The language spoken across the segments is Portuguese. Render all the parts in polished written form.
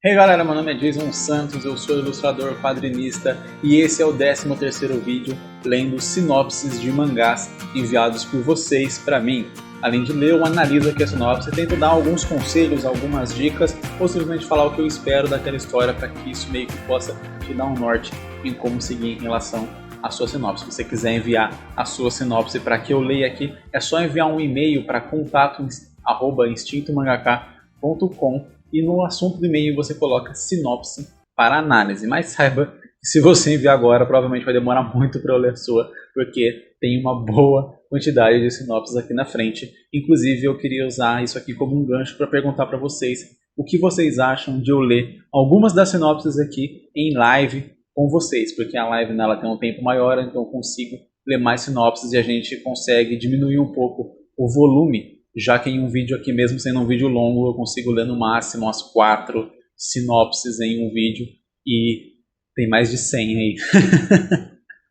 Hey galera, meu nome é Jason Santos, eu sou ilustrador quadrinista e esse é o 13º vídeo lendo sinopses de mangás enviados por vocês para mim. Além de ler, eu analiso aqui a sinopse e tento dar alguns conselhos, algumas dicas ou simplesmente falar o que eu espero daquela história para que isso meio que possa te dar um norte em como seguir em relação à sua sinopse. Se você quiser enviar a sua sinopse para que eu leia aqui, é só enviar um e-mail para contato@instintomangaka.com e no assunto do e-mail você coloca sinopse para análise. Mas saiba que se você enviar agora, provavelmente vai demorar muito para eu ler a sua, porque tem uma boa quantidade de sinopses aqui na frente. Inclusive eu queria usar isso aqui como um gancho para perguntar para vocês o que vocês acham de eu ler algumas das sinopses aqui em live com vocês, porque a live nela tem um tempo maior, então eu consigo ler mais sinopses e a gente consegue diminuir um pouco o volume, já que em um vídeo aqui, mesmo sendo um vídeo longo, eu consigo ler no máximo umas 4 sinopses em um vídeo e tem mais de 100 aí.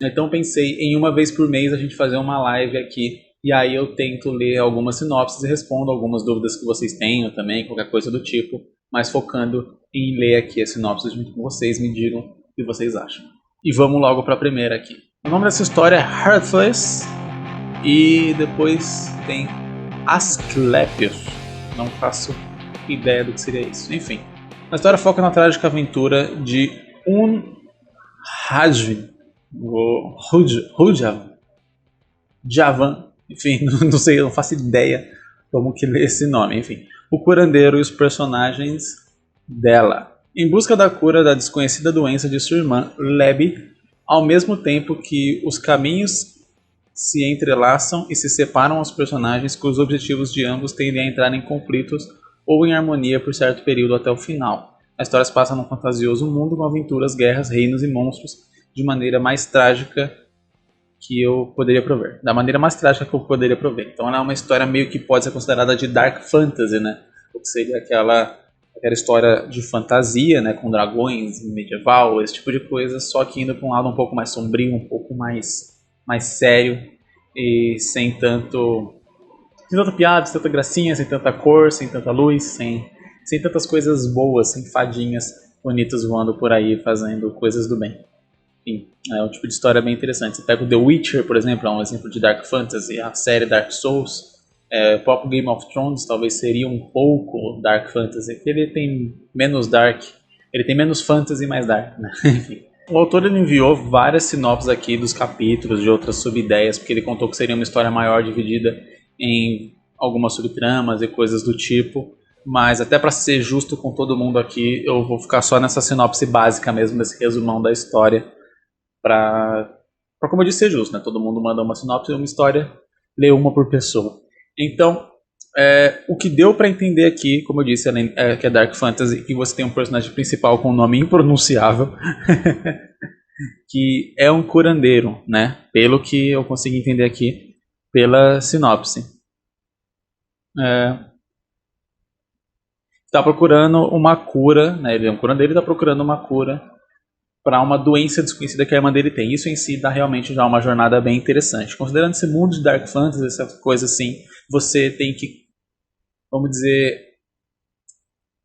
Então pensei em uma vez por mês a gente fazer uma live aqui e aí eu tento ler algumas sinopses e respondo algumas dúvidas que vocês tenham também, qualquer coisa do tipo, mas focando em ler aqui as sinopses junto com vocês, me digam o que vocês acham. E vamos logo para a primeira aqui. O nome dessa história é Heartless e depois tem Asclepios, não faço ideia do que seria isso. Enfim, a história foca na trágica aventura de Javan, enfim, não sei, não faço ideia como que lê esse nome. Enfim, o curandeiro e os personagens dela. Em busca da cura da desconhecida doença de sua irmã, Lebi, ao mesmo tempo que os caminhos se entrelaçam e se separam os personagens cujos objetivos de ambos tendem a entrar em conflitos ou em harmonia por certo período até o final. A história se passa num fantasioso mundo com aventuras, guerras, reinos e monstros de maneira mais trágica que eu poderia prover. Da maneira mais trágica que eu poderia prover. Então ela é uma história meio que pode ser considerada de Dark Fantasy, né? O que seria aquela história de fantasia, né? Com dragões, medieval, esse tipo de coisa, só que indo para um lado um pouco mais sombrio, um pouco mais sério e sem tanta piada, sem tanta gracinha, sem tanta cor, sem tanta luz, sem tantas coisas boas, sem fadinhas bonitas voando por aí fazendo coisas do bem. Enfim, é um tipo de história bem interessante. Você pega o The Witcher, por exemplo, é um exemplo de Dark Fantasy, a série Dark Souls, o próprio Game of Thrones talvez seria um pouco Dark Fantasy, que ele tem menos Dark, ele tem menos Fantasy e mais Dark, né? Enfim. O autor ele enviou várias sinopses aqui dos capítulos, de outras sub-ideias, porque ele contou que seria uma história maior dividida em algumas subtramas e coisas do tipo, mas até para ser justo com todo mundo aqui, eu vou ficar só nessa sinopse básica mesmo, nesse resumão da história, para como eu disse, ser justo, né? Todo mundo manda uma sinopse e uma história, lê uma por pessoa. Então, o que deu para entender aqui, como eu disse, que é Dark Fantasy, que você tem um personagem principal com um nome impronunciável, que é um curandeiro, né? Pelo que eu consegui entender aqui pela sinopse. Está procurando uma cura, né? Ele é um curandeiro e está procurando uma cura para uma doença desconhecida que a irmã dele tem. Isso em si dá realmente já uma jornada bem interessante. Considerando esse mundo de Dark Fantasy, essa coisa assim, você tem que, vamos dizer,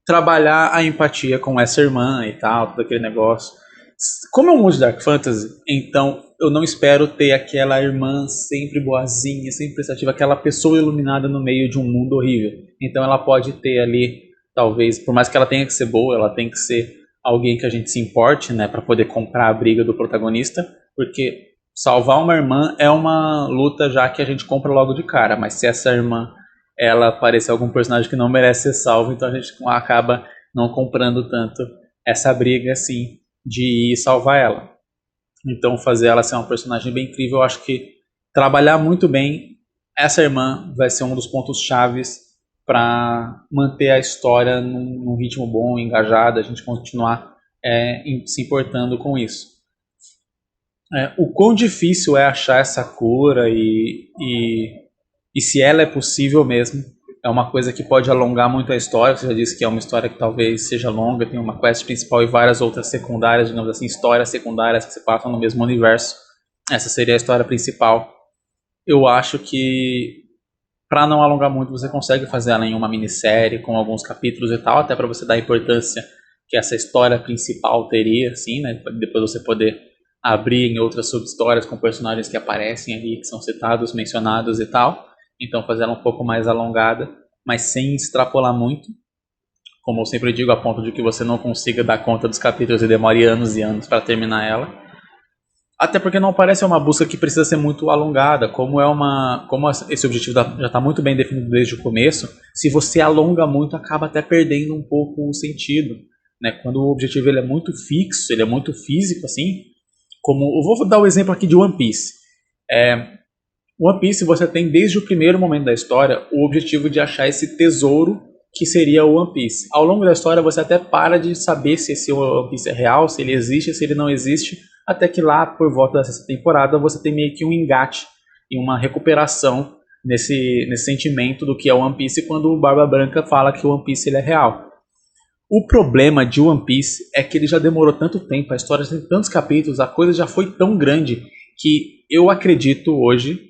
trabalhar a empatia com essa irmã e tal, todo aquele negócio. Como é um mundo de Dark Fantasy, então eu não espero ter aquela irmã sempre boazinha, sempre prestativa, aquela pessoa iluminada no meio de um mundo horrível. Então ela pode ter ali, talvez, por mais que ela tenha que ser boa, ela tem que ser alguém que a gente se importe, né, para poder comprar a briga do protagonista, porque salvar uma irmã é uma luta já que a gente compra logo de cara, mas se essa irmã ela parecer algum personagem que não merece ser salvo, então a gente acaba não comprando tanto essa briga assim de ir salvar ela. Então fazer ela ser uma personagem bem incrível, eu acho que trabalhar muito bem essa irmã vai ser um dos pontos chaves para manter a história num ritmo bom, engajado, a gente continuar se importando com isso. O quão difícil é achar essa cura e se ela é possível mesmo, é uma coisa que pode alongar muito a história. Você já disse que é uma história que talvez seja longa, tem uma quest principal e várias outras secundárias, digamos assim, histórias secundárias que se passam no mesmo universo. Essa seria a história principal. Eu acho que para não alongar muito, você consegue fazer ela em uma minissérie com alguns capítulos e tal, até para você dar a importância que essa história principal teria, assim, né? Depois você poder abrir em outras sub-histórias com personagens que aparecem ali, que são citados, mencionados e tal. Então fazer ela um pouco mais alongada, mas sem extrapolar muito. Como eu sempre digo, a ponto de que você não consiga dar conta dos capítulos e demore anos e anos para terminar ela. Até porque não parece uma busca que precisa ser muito alongada, como esse objetivo já está muito bem definido desde o começo. Se você alonga muito, acaba até perdendo um pouco o sentido, né? Quando o objetivo ele é muito fixo, ele é muito físico, assim, como eu vou dar o exemplo aqui de One Piece. One Piece você tem desde o primeiro momento da história o objetivo de achar esse tesouro que seria o One Piece. Ao longo da história você até para de saber se esse One Piece é real, se ele existe, se ele não existe, até que lá por volta da sexta temporada você tem meio que um engate e uma recuperação nesse sentimento do que é o One Piece quando o Barba Branca fala que o One Piece ele é real. O problema de One Piece é que ele já demorou tanto tempo, a história tem tantos capítulos, a coisa já foi tão grande que eu acredito hoje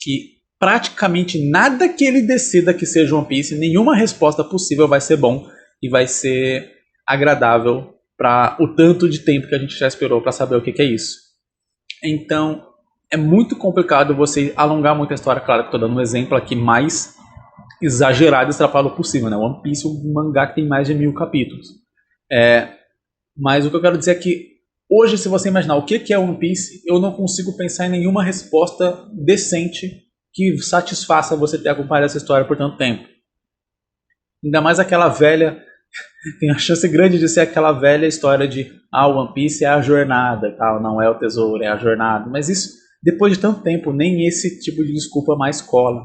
que praticamente nada que ele decida que seja One Piece, nenhuma resposta possível vai ser bom e vai ser agradável para o tanto de tempo que a gente já esperou para saber o que é isso. Então, é muito complicado você alongar muito a história. Claro que estou dando um exemplo aqui mais exagerado e extrapolado possível, né? One Piece é um mangá que tem mais de 1000 capítulos. Mas o que eu quero dizer é que hoje, se você imaginar o que é One Piece, eu não consigo pensar em nenhuma resposta decente que satisfaça você ter acompanhado essa história por tanto tempo. Ainda mais aquela velha... Tem a chance grande de ser aquela velha história de o One Piece é a jornada, tal, não é o tesouro, é a jornada. Mas isso, depois de tanto tempo, nem esse tipo de desculpa mais cola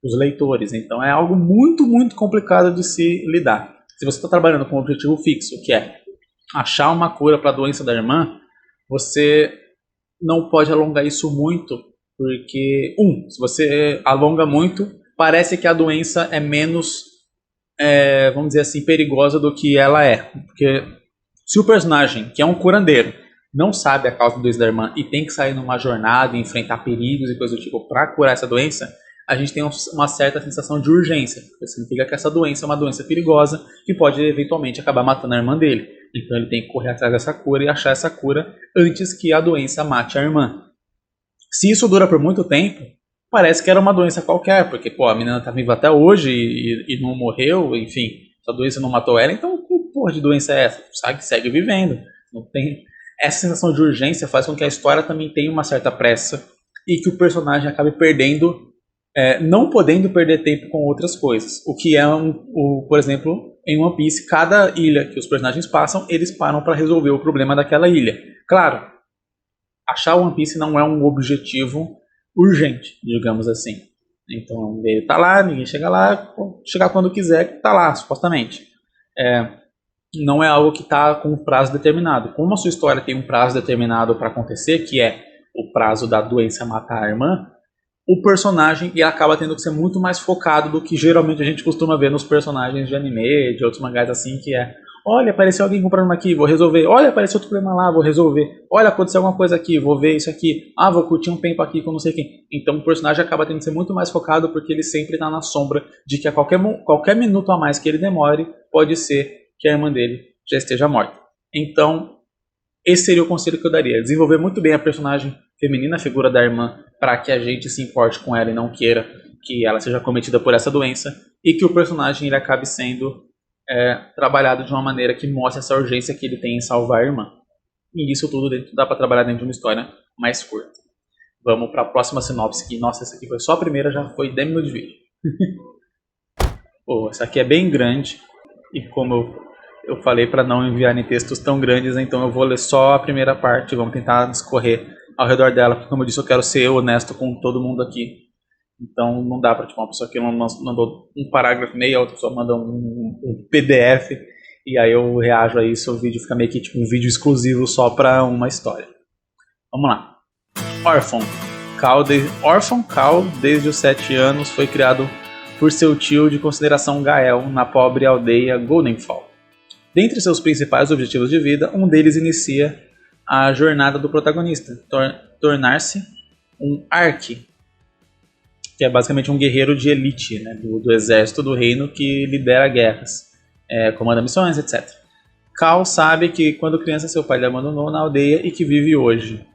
os leitores. Então é algo muito, muito complicado de se lidar. Se você está trabalhando com um objetivo fixo, que é achar uma cura para a doença da irmã, você não pode alongar isso muito, porque, se você alonga muito, parece que a doença é menos, vamos dizer assim, perigosa do que ela é. Porque se o personagem, que é um curandeiro, não sabe a causa da doença da irmã e tem que sair numa jornada e enfrentar perigos e coisas do tipo para curar essa doença, a gente tem uma certa sensação de urgência. Porque significa que essa doença é uma doença perigosa que pode eventualmente acabar matando a irmã dele. Então ele tem que correr atrás dessa cura e achar essa cura antes que a doença mate a irmã. Se isso dura por muito tempo, parece que era uma doença qualquer, porque a menina tá viva até hoje e não morreu, enfim, a doença não matou ela, então que porra de doença é essa? Segue vivendo. Não tem... Essa sensação de urgência faz com que a história também tenha uma certa pressa e que o personagem acabe perdendo, não podendo perder tempo com outras coisas. O que é, por exemplo, em One Piece, cada ilha que os personagens passam, eles param para resolver o problema daquela ilha. Claro, achar One Piece não é um objetivo urgente, digamos assim. Então ele tá lá, ninguém chega lá, chegar quando quiser, tá lá, supostamente. Não é algo que está com um prazo determinado. Como a sua história tem um prazo determinado para acontecer, que é o prazo da doença matar a irmã, o personagem acaba tendo que ser muito mais focado do que geralmente a gente costuma ver nos personagens de anime, de outros mangás assim, que olha, apareceu alguém comprando aqui, vou resolver. Olha, apareceu outro problema lá, vou resolver. Olha, aconteceu alguma coisa aqui, vou ver isso aqui. Vou curtir um tempo aqui com não sei quem. Então o personagem acaba tendo que ser muito mais focado porque ele sempre está na sombra de que a qualquer minuto a mais que ele demore, pode ser que a irmã dele já esteja morta. Então, esse seria o conselho que eu daria. Desenvolver muito bem a personagem feminina, a figura da irmã, para que a gente se importe com ela e não queira que ela seja cometida por essa doença. E que o personagem ele acabe sendo trabalhado de uma maneira que mostre essa urgência que ele tem em salvar a irmã. E isso tudo dá para trabalhar dentro de uma história mais curta. Vamos para a próxima sinopse, que, nossa, essa aqui foi só a primeira, já foi 10 minutos de vídeo. Essa aqui é bem grande, e como eu falei para não enviar em textos tão grandes, então eu vou ler só a primeira parte, vamos tentar discorrer ao redor dela, porque como eu disse, eu quero ser honesto com todo mundo aqui. Então não dá para uma pessoa que mandou um parágrafo e meio, a outra pessoa manda um PDF, e aí eu reajo a isso, o vídeo fica meio que tipo um vídeo exclusivo só para uma história. Vamos lá. Orphan Cal, desde os 7 anos, foi criado por seu tio de consideração Gael na pobre aldeia Goldenfall. Dentre seus principais objetivos de vida, um deles inicia a jornada do protagonista, tornar-se um Arque, que é basicamente um guerreiro de elite, né, do exército do reino que lidera guerras, comanda missões, etc. Cal sabe que quando criança seu pai lhe abandonou na aldeia e que vive hoje,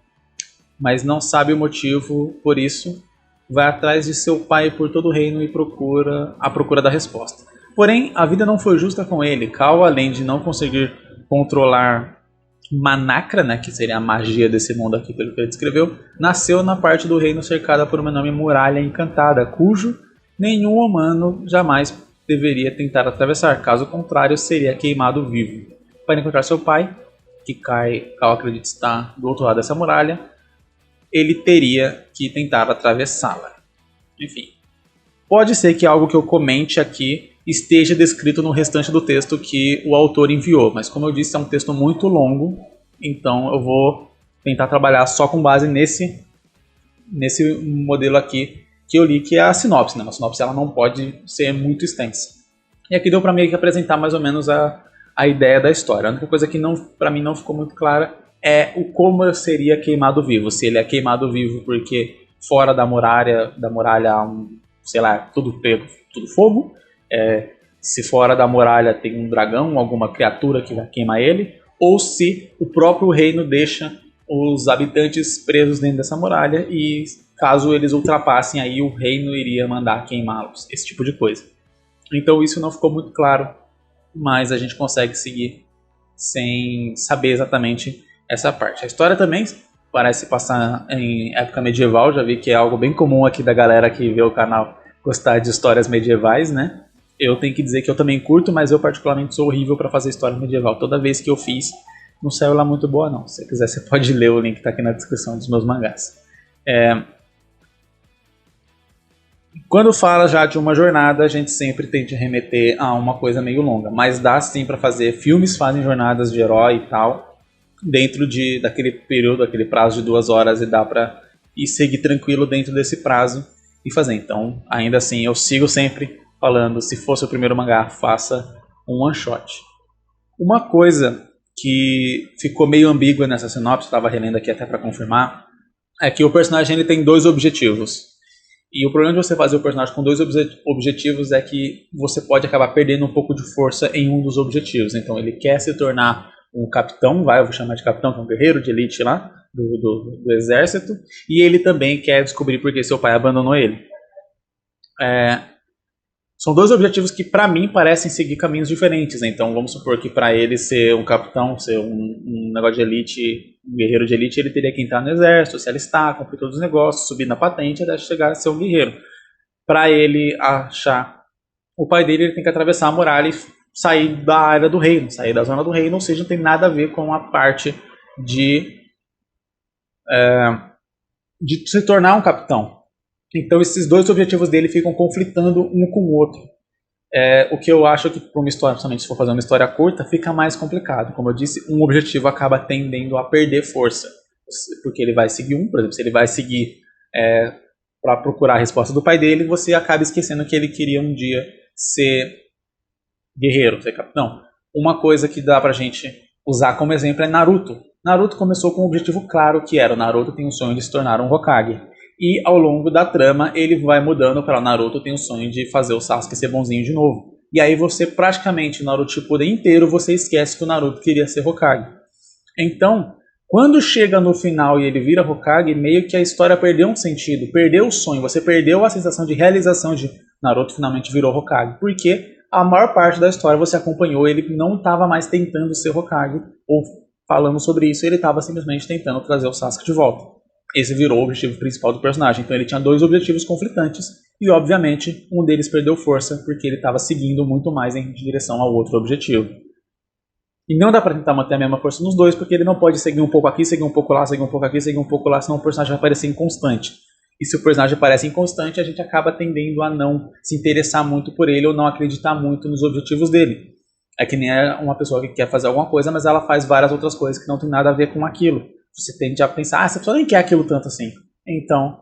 mas não sabe o motivo por isso. Vai atrás de seu pai por todo o reino e procura da resposta. Porém, a vida não foi justa com ele. Cal, além de não conseguir controlar Manacra, né, que seria a magia desse mundo aqui, pelo que ele descreveu, nasceu na parte do reino cercada por uma enorme muralha encantada, cujo nenhum humano jamais deveria tentar atravessar, caso contrário seria queimado vivo. Para encontrar seu pai, que Cal acredita estar do outro lado dessa muralha, ele teria que tentar atravessá-la. Enfim, pode ser que algo que eu comente aqui esteja descrito no restante do texto que o autor enviou, mas como eu disse, é um texto muito longo, então eu vou tentar trabalhar só com base nesse modelo aqui que eu li, que é a sinopse, né? A sinopse ela não pode ser muito extensa. E aqui deu para mim apresentar mais ou menos a ideia da história. A única coisa que para mim não ficou muito clara é o como seria queimado vivo. Se ele é queimado vivo porque fora da muralha há sei lá, tudo fogo. Se fora da muralha tem um dragão, alguma criatura que vai queimar ele, ou se o próprio reino deixa os habitantes presos dentro dessa muralha e caso eles ultrapassem aí o reino iria mandar queimá-los, esse tipo de coisa. Então isso não ficou muito claro, mas a gente consegue seguir sem saber exatamente essa parte. A história também parece passar em época medieval, já vi que é algo bem comum aqui da galera que vê o canal gostar de histórias medievais, né? Eu tenho que dizer que eu também curto, mas eu particularmente sou horrível para fazer história medieval. Toda vez que eu fiz, não saiu lá muito boa não. Se você quiser, você pode ler, o link está aqui na descrição dos meus mangás. Quando fala já de uma jornada, a gente sempre tende a remeter a uma coisa meio longa, mas dá sim para fazer. Filmes fazem jornadas de herói e tal, dentro daquele período, aquele prazo de 2 horas, e dá para ir seguir tranquilo dentro desse prazo e fazer. Então, ainda assim, eu sigo sempre falando, se fosse o primeiro mangá, faça um one shot. Uma coisa que ficou meio ambígua nessa sinopse, estava relendo aqui até para confirmar, é que o personagem ele tem 2 objetivos. E o problema de você fazer o personagem com 2 objetivos é que você pode acabar perdendo um pouco de força em um dos objetivos. Então ele quer se tornar um capitão, eu vou chamar de capitão, que é um guerreiro de elite lá, do exército, e ele também quer descobrir por que seu pai abandonou ele. São 2 objetivos que pra mim parecem seguir caminhos diferentes. Então vamos supor que pra ele ser um capitão, ser um negócio de elite, um guerreiro de elite, ele teria que entrar no exército, se alistar, cumprir todos os negócios, subir na patente até chegar a ser um guerreiro. Pra ele achar o pai dele, ele tem que atravessar a muralha e sair da área do reino, sair da zona do reino, ou seja, não tem nada a ver com a parte de se tornar um capitão. Então esses 2 objetivos dele ficam conflitando um com o outro. O que eu acho que para uma história, principalmente se for fazer uma história curta, fica mais complicado. Como eu disse, um objetivo acaba tendendo a perder força. Porque ele vai seguir por exemplo, se ele vai seguir para procurar a resposta do pai dele, você acaba esquecendo que ele queria um dia ser guerreiro, ser capitão. Uma coisa que dá pra gente usar como exemplo é Naruto. Naruto começou com um objetivo claro, que era o Naruto tem o sonho de se tornar um Hokage. E ao longo da trama ele vai mudando para o Naruto tem o sonho de fazer o Sasuke ser bonzinho de novo. E aí você praticamente, o Naruto Shippuden inteiro, você esquece que o Naruto queria ser Hokage. Então, quando chega no final e ele vira Hokage, meio que a história perdeu um sentido, perdeu o sonho, você perdeu a sensação de realização de Naruto finalmente virou Hokage. Porque a maior parte da história você acompanhou, ele não estava mais tentando ser Hokage, ou falando sobre isso, ele estava simplesmente tentando trazer o Sasuke de volta. Esse virou o objetivo principal do personagem. Então ele tinha 2 objetivos conflitantes e, obviamente, um deles perdeu força porque ele estava seguindo muito mais em direção ao outro objetivo. E não dá pra tentar manter a mesma força nos 2 porque ele não pode seguir um pouco aqui, seguir um pouco lá, seguir um pouco aqui, seguir um pouco lá, senão o personagem vai parecer inconstante. E se o personagem parece inconstante, a gente acaba tendendo a não se interessar muito por ele ou não acreditar muito nos objetivos dele. É que nem uma pessoa que quer fazer alguma coisa, mas ela faz várias outras coisas que não tem nada a ver com aquilo. Você tende a pensar, essa pessoa nem quer aquilo tanto assim. Então,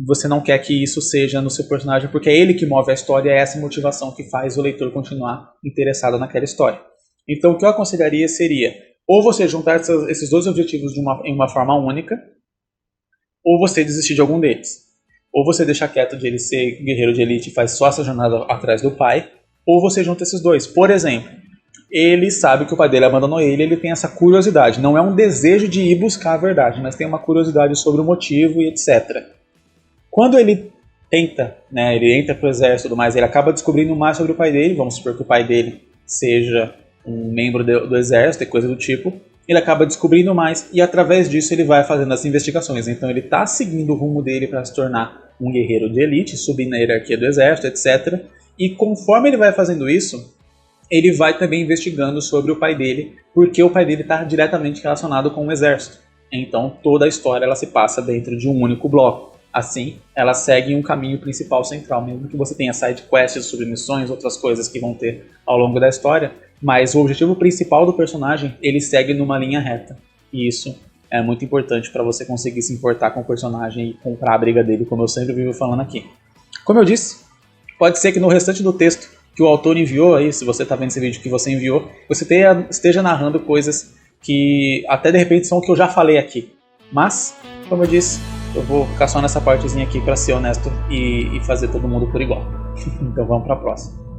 você não quer que isso seja no seu personagem, porque é ele que move a história, é essa motivação que faz o leitor continuar interessado naquela história. Então, o que eu aconselharia seria, ou você juntar esses 2 objetivos em uma forma única, ou você desistir de algum deles. Ou você deixa quieto de ele ser guerreiro de elite e faz só essa jornada atrás do pai, ou você junta esses 2. Por exemplo, ele sabe que o pai dele abandonou ele tem essa curiosidade. Não é um desejo de ir buscar a verdade, mas tem uma curiosidade sobre o motivo e etc. Quando ele tenta, né, ele entra pro exército e tudo mais, ele acaba descobrindo mais sobre o pai dele, vamos supor que o pai dele seja um membro do exército e coisa do tipo, ele acaba descobrindo mais e através disso ele vai fazendo as investigações. Então ele está seguindo o rumo dele para se tornar um guerreiro de elite, subir na hierarquia do exército, etc. E conforme ele vai fazendo isso, ele vai também investigando sobre o pai dele, porque o pai dele está diretamente relacionado com o exército. Então toda a história ela se passa dentro de um único bloco. Assim, ela segue um caminho principal central, mesmo que você tenha side quests, submissões, outras coisas que vão ter ao longo da história, mas o objetivo principal do personagem, ele segue numa linha reta. E isso é muito importante para você conseguir se importar com o personagem e comprar a briga dele, como eu sempre vivo falando aqui. Como eu disse, pode ser que no restante do texto que o autor enviou aí, se você está vendo esse vídeo que você enviou, você esteja narrando coisas que até de repente são o que eu já falei aqui. Mas, como eu disse, eu vou ficar só nessa partezinha aqui para ser honesto e fazer todo mundo por igual. Então vamos para a próxima.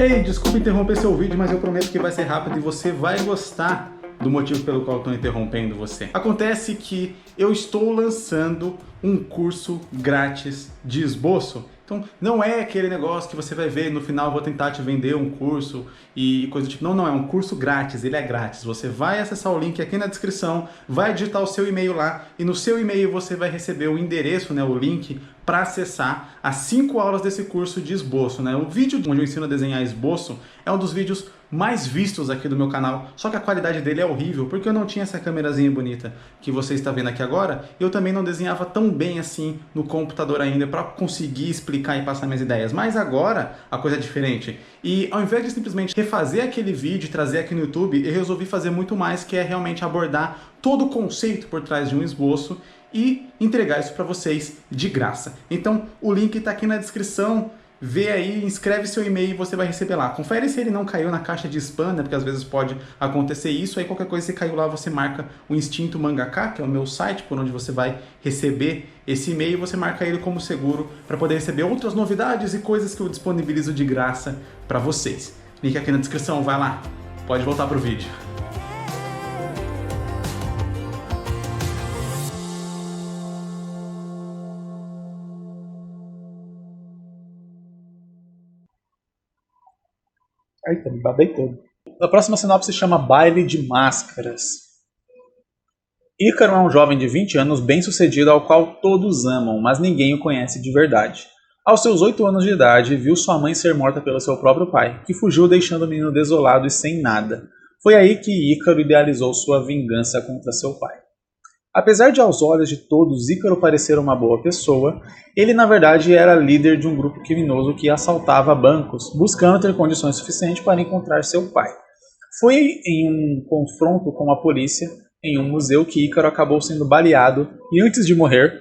Hey, desculpa interromper seu vídeo, mas eu prometo que vai ser rápido e você vai gostar do motivo pelo qual eu estou interrompendo você. Acontece que eu estou lançando um curso grátis de esboço. Então não é aquele negócio que você vai ver no final, eu vou tentar te vender um curso e coisa do tipo. Não, é um curso grátis, ele é grátis. Você vai acessar o link aqui na descrição, vai digitar o seu e-mail lá e no seu e-mail você vai receber o endereço, né, o link para acessar as 5 aulas desse curso de esboço. Né? O vídeo onde eu ensino a desenhar esboço é um dos vídeos mais vistos aqui do meu canal, só que a qualidade dele é horrível, porque eu não tinha essa câmerazinha bonita que você está vendo aqui agora, eu também não desenhava tão bem assim no computador ainda para conseguir explicar e passar minhas ideias, mas agora a coisa é diferente. E ao invés de simplesmente refazer aquele vídeo e trazer aqui no YouTube, eu resolvi fazer muito mais, que é realmente abordar todo o conceito por trás de um esboço e entregar isso para vocês de graça. Então o link está aqui na descrição. Vê aí, inscreve seu e-mail e você vai receber lá. Confere se ele não caiu na caixa de spam, né? Porque às vezes pode acontecer isso. Aí qualquer coisa que caiu lá, você marca o Instinto Mangaka, que é o meu site, por onde você vai receber esse e-mail. Você marca ele como seguro para poder receber outras novidades e coisas que eu disponibilizo de graça para vocês. Link aqui na descrição, vai lá. Pode voltar pro vídeo. Eita, me babei todo. A próxima sinopse se chama Baile de Máscaras. Ícaro é um jovem de 20 anos bem-sucedido ao qual todos amam, mas ninguém o conhece de verdade. Aos seus 8 anos de idade, viu sua mãe ser morta pelo seu próprio pai, que fugiu deixando o menino desolado e sem nada. Foi aí que Ícaro idealizou sua vingança contra seu pai. Apesar de aos olhos de todos Ícaro parecer uma boa pessoa, ele na verdade era líder de um grupo criminoso que assaltava bancos, buscando ter condições suficientes para encontrar seu pai. Foi em um confronto com a polícia em um museu que Ícaro acabou sendo baleado e antes de morrer,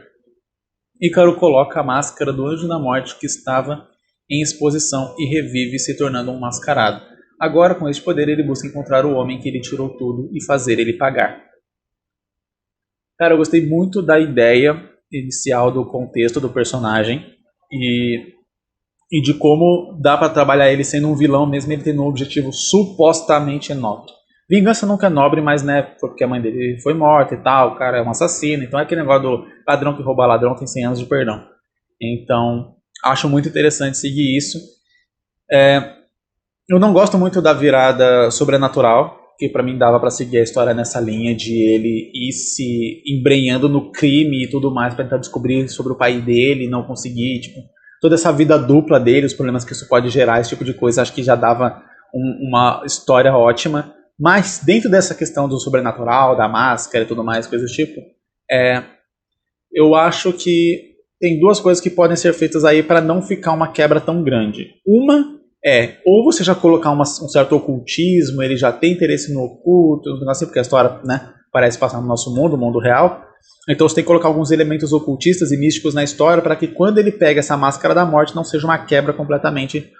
Ícaro coloca a máscara do Anjo da Morte que estava em exposição e revive se tornando um mascarado. Agora com este poder ele busca encontrar o homem que lhe tirou tudo e fazer ele pagar. Cara, eu gostei muito da ideia inicial do contexto do personagem e de como dá pra trabalhar ele sendo um vilão mesmo ele tendo um objetivo supostamente nobre. Vingança nunca é nobre, mas né, foi porque a mãe dele foi morta e tal, o cara é um assassino, então é aquele negócio do ladrão que rouba ladrão tem 100 anos de perdão. Então, acho muito interessante seguir isso. Eu não gosto muito da virada sobrenatural, que pra mim dava pra seguir a história nessa linha de ele ir se embrenhando no crime e tudo mais pra tentar descobrir sobre o pai dele e não conseguir, tipo, toda essa vida dupla dele, os problemas que isso pode gerar, esse tipo de coisa, acho que já dava uma história ótima. Mas dentro dessa questão do sobrenatural, da máscara e tudo mais, coisas do tipo, eu acho que tem duas coisas que podem ser feitas aí para não ficar uma quebra tão grande. Uma ou você já colocar um certo ocultismo, ele já tem interesse no oculto, assim, porque a história, né, parece passar no nosso mundo, o mundo real. Então você tem que colocar alguns elementos ocultistas e místicos na história para que quando ele pega essa máscara da morte não seja uma quebra completamente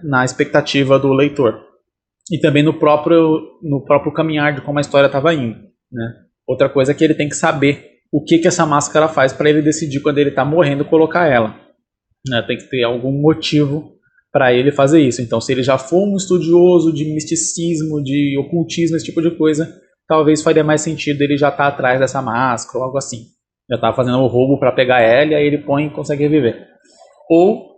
na expectativa do leitor. E também no próprio caminhar de como a história estava indo. Né? Outra coisa é que ele tem que saber o que essa máscara faz para ele decidir quando ele está morrendo colocar ela. Né? Tem que ter algum motivo para ele fazer isso. Então, se ele já for um estudioso de misticismo, de ocultismo, esse tipo de coisa, talvez faria mais sentido ele já estar atrás dessa máscara ou algo assim. Já tá fazendo o roubo para pegar ela e aí ele põe e consegue reviver. Ou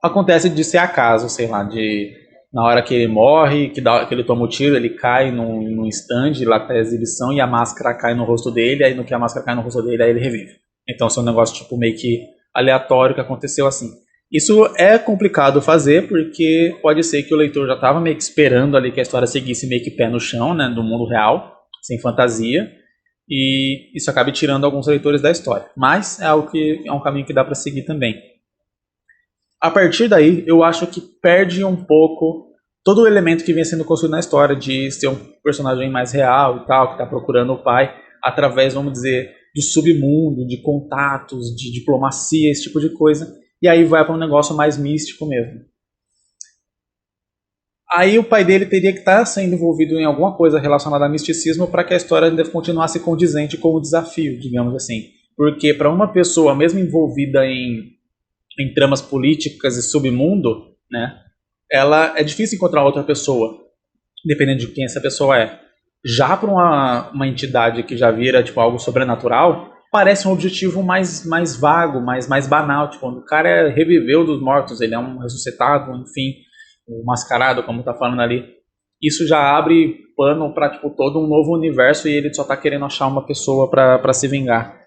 acontece de ser acaso, sei lá, de na hora que ele morre, que ele toma o tiro, ele cai num stand lá pra exibição e a máscara cai no rosto dele, aí no que a máscara cai no rosto dele, aí ele revive. Então isso é um negócio tipo meio que aleatório que aconteceu assim. Isso é complicado fazer porque pode ser que o leitor já estava meio que esperando ali que a história seguisse meio que pé no chão, né, do mundo real, sem fantasia, e isso acaba tirando alguns leitores da história. Mas é algo que é um caminho que dá para seguir também. A partir daí, eu acho que perde um pouco todo o elemento que vem sendo construído na história de ser um personagem mais real e tal, que está procurando o pai através, vamos dizer, do submundo, de contatos, de diplomacia, esse tipo de coisa. E aí vai para um negócio mais místico mesmo. Aí o pai dele teria que estar sendo envolvido em alguma coisa relacionada a misticismo para que a história ainda continuasse condizente com o desafio, digamos assim. Porque para uma pessoa, mesmo envolvida em tramas políticas e submundo, né, ela é difícil encontrar outra pessoa, dependendo de quem essa pessoa é. Já para uma entidade que já vira tipo, algo sobrenatural, parece um objetivo mais vago, mais banal. Tipo, o cara reviveu dos mortos, ele é um ressuscitado, enfim, um mascarado, como tá falando ali. Isso já abre pano para tipo, todo um novo universo e ele só tá querendo achar uma pessoa para se vingar.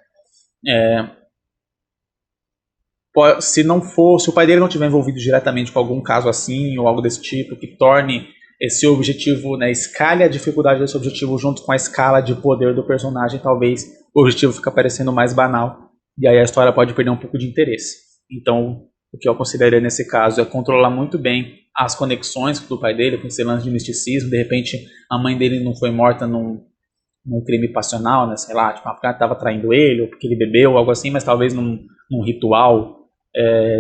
Se o pai dele não estiver envolvido diretamente com algum caso assim ou algo desse tipo que torne esse objetivo, né, escale a dificuldade desse objetivo junto com a escala de poder do personagem, talvez o objetivo fique parecendo mais banal e aí a história pode perder um pouco de interesse. Então, o que eu consideraria nesse caso é controlar muito bem as conexões do pai dele com esse lance de misticismo. De repente, a mãe dele não foi morta num crime passional, né, sei lá, tipo, porque ela estava traindo ele ou porque ele bebeu, algo assim, mas talvez num ritual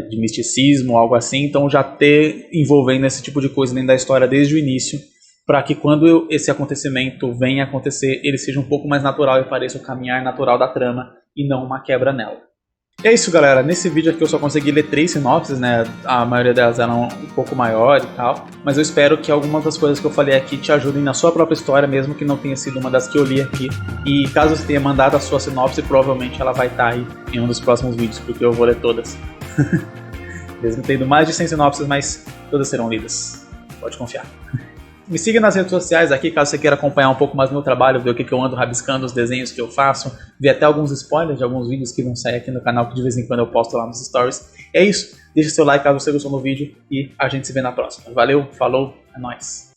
de misticismo, algo assim. Então já ter envolvendo esse tipo de coisa dentro da história desde o início, para que quando esse acontecimento venha a acontecer, ele seja um pouco mais natural e pareça o caminhar natural da trama e não uma quebra nela. E é isso, galera. Nesse vídeo aqui eu só consegui ler 3 sinopses, né? A maioria delas eram um pouco maior e tal, mas eu espero que algumas das coisas que eu falei aqui te ajudem na sua própria história, mesmo que não tenha sido uma das que eu li aqui. E caso você tenha mandado a sua sinopse, provavelmente ela vai estar aí em um dos próximos vídeos, porque eu vou ler todas. Mesmo tendo mais de 100 sinopses, mas todas serão lidas. Pode confiar. Me siga nas redes sociais aqui, caso você queira acompanhar um pouco mais do meu trabalho, ver o que eu ando rabiscando, os desenhos que eu faço, ver até alguns spoilers de alguns vídeos que vão sair aqui no canal, que de vez em quando eu posto lá nos stories. É isso, deixa seu like caso você gostou do vídeo e a gente se vê na próxima. Valeu, falou, é nóis!